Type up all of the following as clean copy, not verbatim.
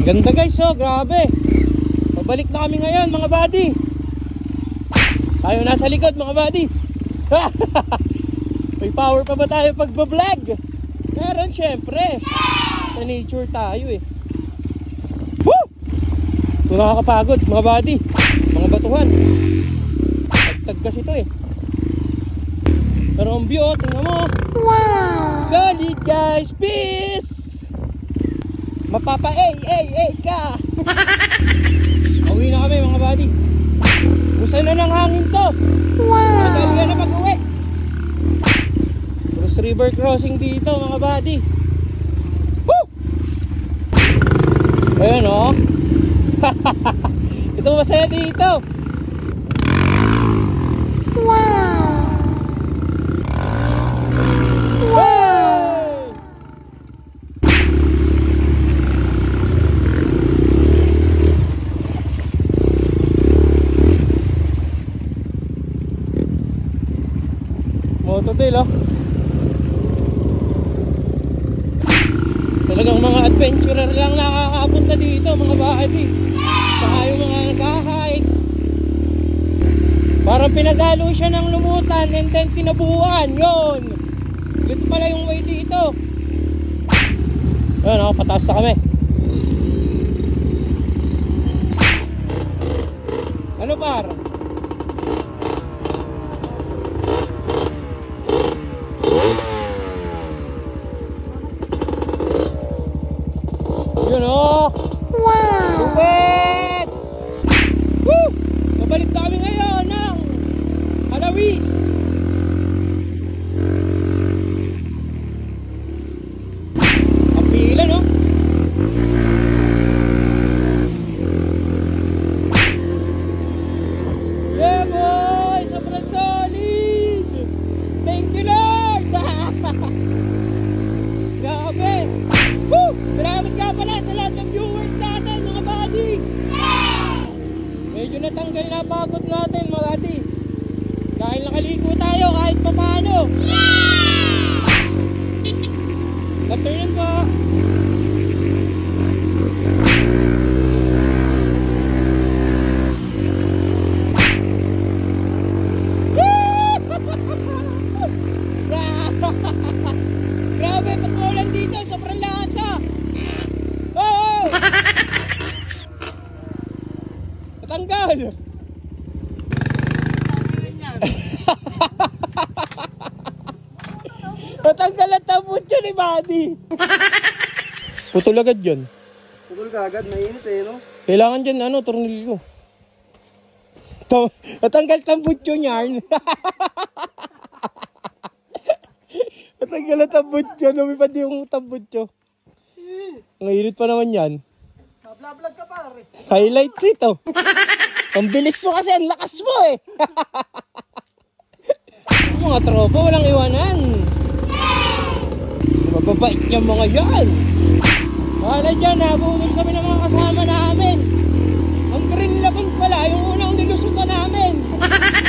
Ganda guys, oh, grabe. Pabalik na kami ngayon mga buddy. Tayo nasa likod mga buddy. May power pa ba tayo pagbablog? Meron syempre. Sa nature tayo eh. Woo! Ito nakakapagod mga buddy. Mga batuhan. Tagtag kasi ito eh. Pero ang view, tingnan mo. Wow! Solid guys, peace! Mapapa ka! Uwi na kami mga buddy. Gusto na ng hangin to. Wow! Madali na pag-uwi. Cross river crossing dito mga buddy. Woo! Ayun oh. Ito masaya dito. Wow! Wow! Mototail oh. Talagang mga adventurer lang nakakapunta dito mga buddy. Saka yung mga nag-hike. Parang pinagalo siya ng lumutan and then tinabuhan. Yun. Ito pala yung way dito. Ayun, pataas na kami. Ano par? Yun oh. Wow! Lupit! Woo! Mabalik na kami ngayon ng Alawis. Ang pila no? Yeah boy! Sobrang solid! Thank you Lord! Grabe! Woo! Salamat nga pala sa lahat ng viewers natin mga buddy! Medyo natanggal na pagod natin mga buddy. Dahil nakaligo tayo kahit pa paano. Afternoon po. Grabe, pag maulan dito, sobrang lasa. Oh! Natanggal. Natanggal ang tabot yun ni buddy. Putol agad yun. Putol ka agad, mainit eh, no? Kailangan dyan, tornilyo. Natanggal tambut yun yarn. Natanggal ang tambut yun. Lumipad yung tambut yun. Ngayon pa naman yan. Vlog ka pare. Highlights ito. Ang bilis mo kasi, ang lakas mo eh. Mga tropa, walang iwanan. Mababait niya mga yan. Wala dyan, nabudol kami ng mga kasama namin. Ang Green Lagoon pala, yung unang nilusutan namin.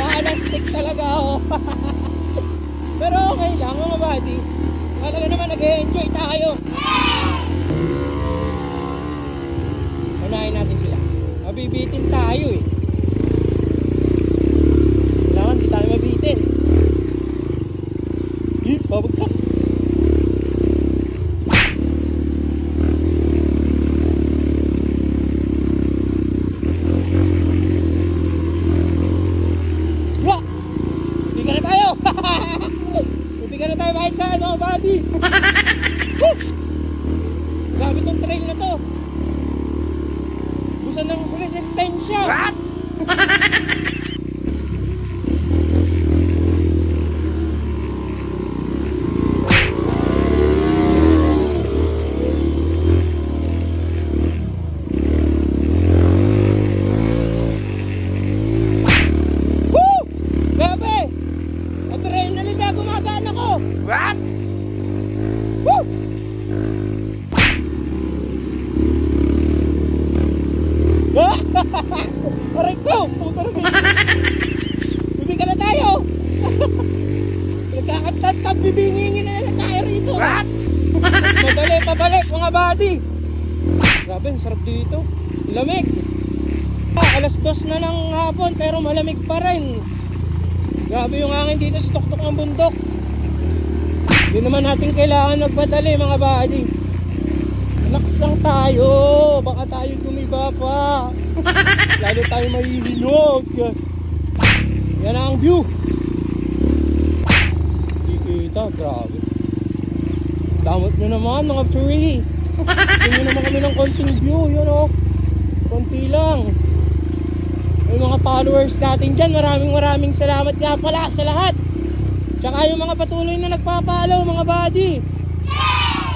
Mahalastik talaga ako. Pero okay lang mga buddy. Talaga naman nag-enjoy tayo. Unahin natin sila. Mabibitin tayo eh. Kailangan di tayo mabitin. Babagsak. Ya! Hindi ka na tayo! Hindi ka na tayo kahit sa buddy! Grabe tong trail na to. Busan ng resistensya. What? Woo! Grabe! Adrenaline na gumagana ko. What? Woo! Aray ko! Hindi ka na tayo! Nagkakantad-tab, bibingingin na tayo rito! What? Mas madali pabalik mga buddy! Grabe, ang sarap dito. Lamig. Alas 2 na ng hapon pero malamig pa rin. Grabe yung hangin dito sa tuktok ng bundok. Hindi naman natin kailangan magpadali mga buddy. Relax lang tayo. Baka tayo gumiba pa. Lalo tayo mahihinog. Yan ang view. Hindi kita, grabe. Damot nyo naman mga tree. Tingnan nyo naman kami ng konting view. Yun o. Konti lang. Yung mga followers natin dyan, maraming salamat nga pala sa lahat. Tsaka yung mga patuloy na nagpapalaw mga buddy.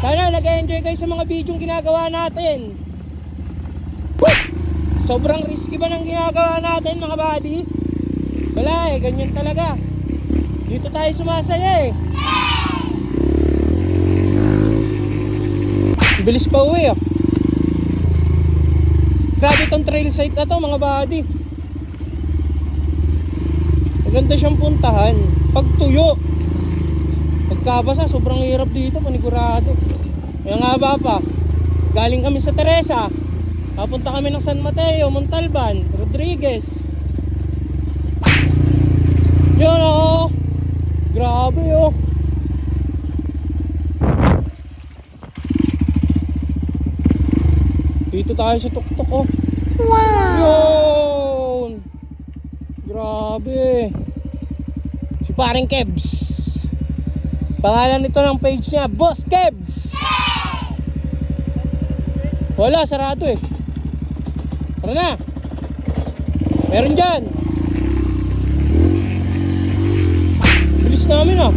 Sana nag-enjoy kayo sa mga video ginagawa natin. Woo! Sobrang risky ba ng ginagawa natin mga buddy? Wala eh, ganyan talaga. Dito tayo sumasaya eh. Bilis pa uwi ah. Grabe itong trail site na to mga buddy. Maganda siyang puntahan. Pag tuyo, pagkabasa, sobrang hirap dito, panigurado. Kaya nga ba pa, galing kami sa Teresa, papunta kami ng San Mateo, Montalban, Rodriguez. Yun o, grabe o. Dito tayo sa tuktok o. Wow! Yun! Grabe! Si paring Kebs. Pangalan nito ng page niya, Boss Kebs. Wala, sarado eh. Tara na. Meron dyan. Bilis namin ah.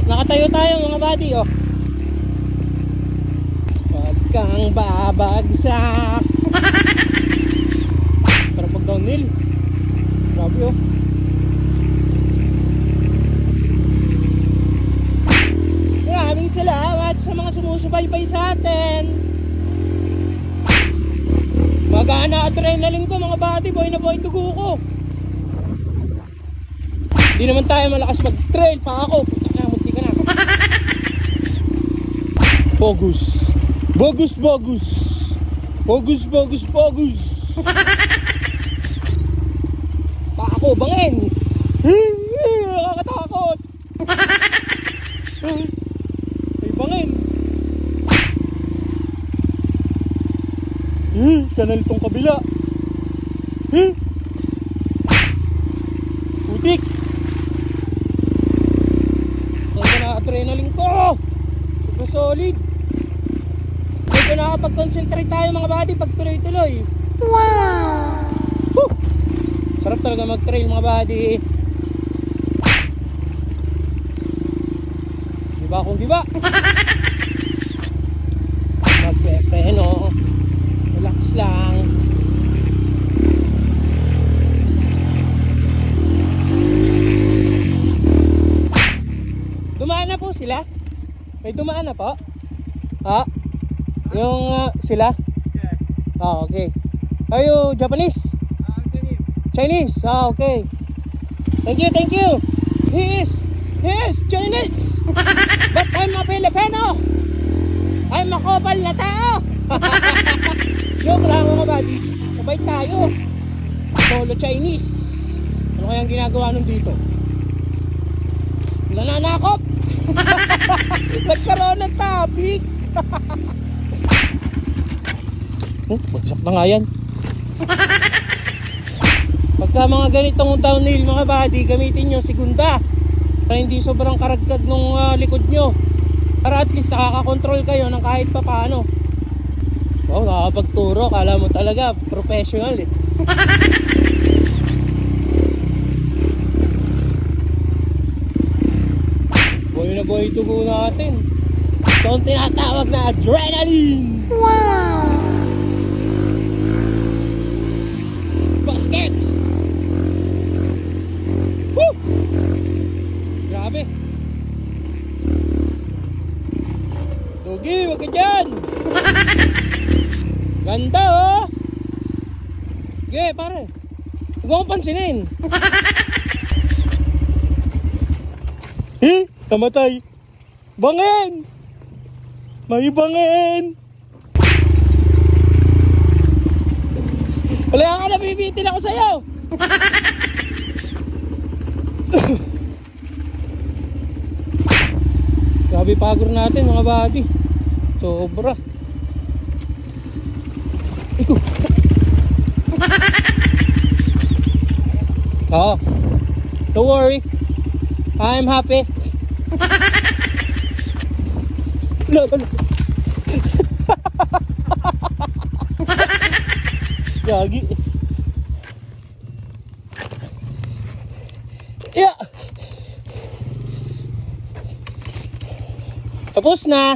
Nakatayo tayo mga buddy oh. Huwag kang babagsak. Sarap pag downhill. Grabe oh. Maraming salamat sa mga sumusubaybay sa atin. Magana adrenaline ko mga buddy, boy na boy dugo ko. Hindi naman tayo malakas mag-trail pa ako. Putak na, munti ka na. Bogus. Bogus. Bogus. Pa ako, bangin. Nakakatakot. Ay, bangin. Kanal tong kabila. Putik. Ito na adrenaline ko. Super solid. Ito nakapag-concentrate tayo mga buddy pag tuloy-tuloy. Wow! Woo! Sarap talaga mag-trail mga buddy. Diba kung diba? Magpe-preno. Relax lang. Dumaan na po sila? May dumaan na po? Ha? Yung sila? Ah, okay. Are you Japanese? Chinese? Ah, okay. Thank you. He is Chinese. But I'm a Filipino. I'm a kopal na tao. Joke lang mga buddy. Mabait tayo. Solo Chinese. Ano kayang ginagawa nun dito? Nananakop. Nagkaroon ng topic. Bagsak na nga yan. Pagka mga ganitong downhill mga buddy, gamitin nyo segunda para hindi sobrang karagkag nung likod nyo, para at least nakakakontrol kayo ng kahit pa paano. Wow, nakakapagturo. Kala mo talaga professional eh. Boy na boy tugo natin. Ito ang tinatawag na adrenaline. Wow! Baskets! Woo! Grabe. Tugi, wag ka dyan. Ganda oh. Sige pare, huwag akong pansinin. Namatay. Bangin! May bangin! Wala ka na, bibitin ako sa'yo! Grabe pagor natin mga buddy. Sobra. Iko. Oo. Don't worry. I'm happy. Look. Gagi. Yeah. Tapos na.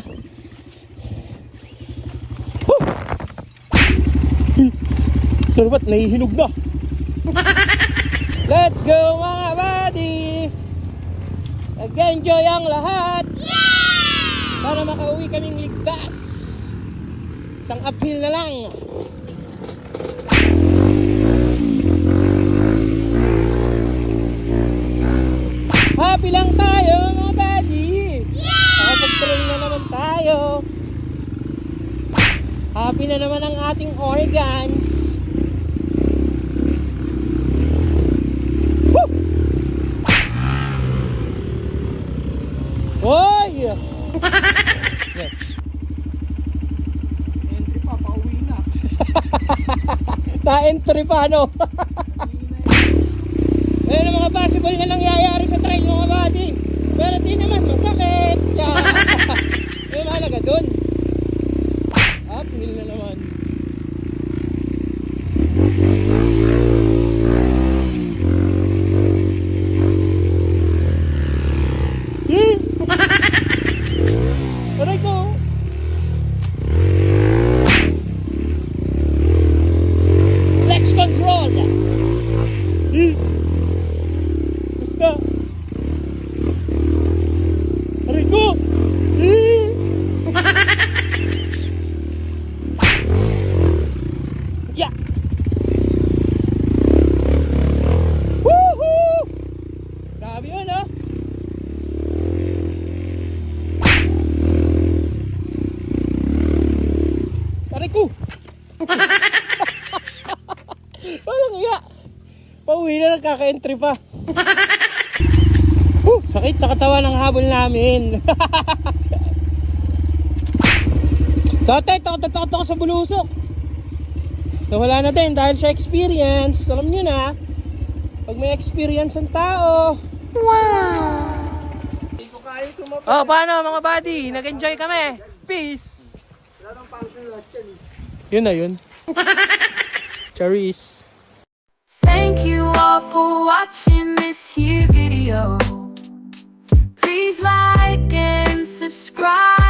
Pero ba't nahihinog na? Let's go mga buddy! Nag-enjoy ang lahat! Sana makauwi kaming ligtas! Isang uphill na lang! Happy lang tayo mga buddy! Nakapag-trail na naman tayo! Happy na naman ang ating organs! Oy! Entry pa, pauwi na. Na-entry pa, no? Ayun ang mga possible nga nangyayari sa trail mga buddy. Pero di naman masakit. May mahalaga dun. Uphill na naman. Aray ko. Flex control. Basta. Aray ko. Yeah. Woohoo! Grabe yun, ha? Aray ko! Walang iya! Pauwi na, nagkaka-entry pa. Sakit sa katawan ng habol namin. Dati, takot ako sa bulusok. Nawala na din dahil sa experience. Alam nyo na, pag may experience ang tao. Wow! Hindi ko kaya sumapa. Oh, paano mga buddy? Nag-enjoy kami. Peace! Wala nang function lahat yan eh. Yun na yun. Charis. Thank you all for watching this here video. Please like and subscribe.